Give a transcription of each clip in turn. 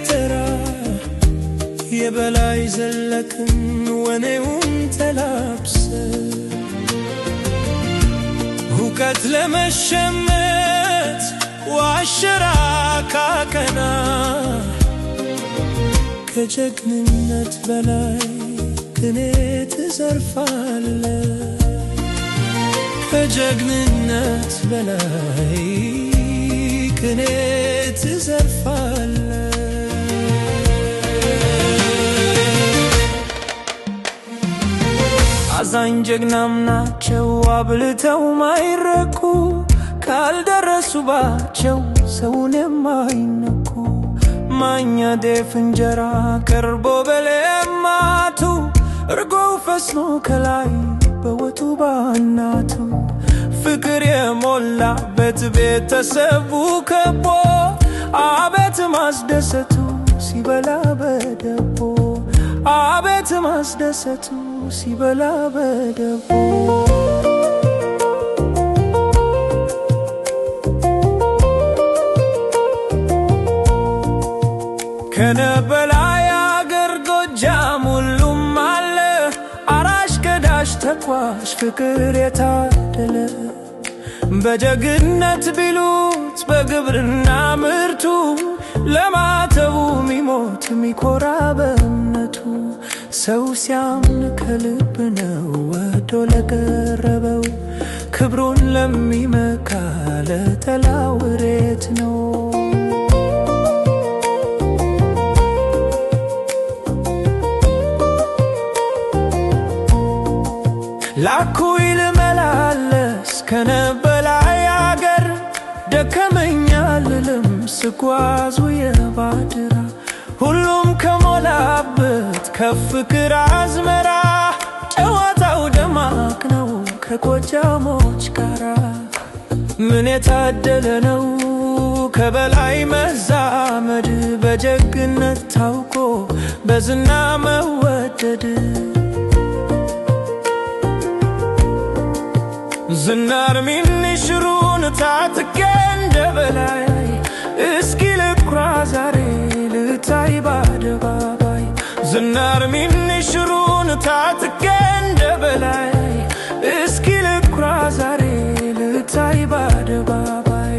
ተራ የበላይ ዘለክን ወኔውን ተላብሰ ሁከት ለመሸመት ዋሽራካከና ከጀግንነት በላይ ቅኔ ትዘርፋለ ከጀግንነት በላይ ቅኔ ትዘርፋለ አዛኝ ጀግናም ናቸው አብልተው ማይረኩ ካልደረሱባቸው ሰውን የማይነኩ ማኛ ጤፍ እንጀራ ቀርቦ በሌማቱ እርጎው ፈስኖ ከላይ በወጡ ባናቱ ፍቅር የሞላበት ቤተሰቡ ከቦ አቤት ማስደሰቱ ሲበላ በደቦ አቤት ማስደሰቱ ሲበላ በደቦ ከነበላይ አገር ጎጃም ሁሉም አለ አራሽ ከዳሽ ተኳሽ ፍቅር የታደለ በጀግነት ቢሉት በግብርና ምርቱ ለማተቡ ሚሞት ሚኮራ በእምነቱ ሰው ሲያምን ከልብ ነው ወዶ ለቀረበው ክብሩን ለሚመካ ለጠላው ሬት ነው ላኩይ ልመላለስ ከነበላይ አገር ደከመኛልልም ስጓዙ የባድራ ሁሉም ከሞላበት ከፍቅር አዝመራ ጨዋታው ደማቅ ነው ከጎጃሞች ጋራ ምን የታደለ ነው ከበላይ መዛመድ በጀግነት ታውቆ በዝና መወደድ ዝናር ሚኒሽሩን ታጥቄ እንደበላይ እስኪ ልኩራ ዛሬ ልታይ በአደባባይ ዝናር ሚኒሽሩን ታጥቄ እንደበላይ እስኪ ልኩራ ዛሬ ልታይ በአደባባይ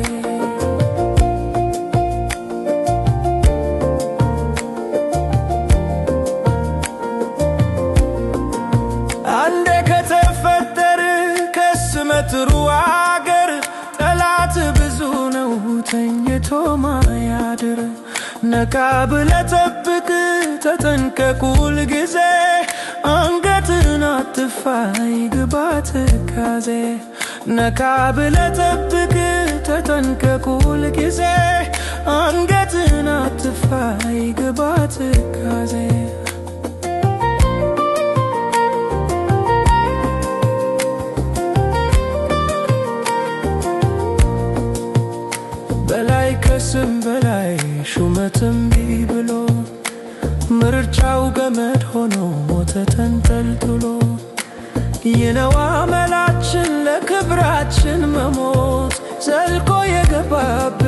አንዴ ከተፈጠር ከስመጥሩ አገር ጠላት ብዙ ነው ተኝቶ ማያድር ነቃ ብለህ ጠብቅ ተጠንቀቅ ሁልጊዜ አንገትን አትድፋ ይግባ ትካዜ ነቃ ብለህ ጠብቅ ተጠንቀቅ ሁልጊዜ አንገትን አትድፋ ይግባ ትካዜ በላይ ከስም በላይ ሹመትም ቢብሎ ምርጫው ገመድ ሆኖ ሞተ ተንጠልጥሎ ይነዋ መላችን ለክብራችን መሞት ዘልቆ የገባበት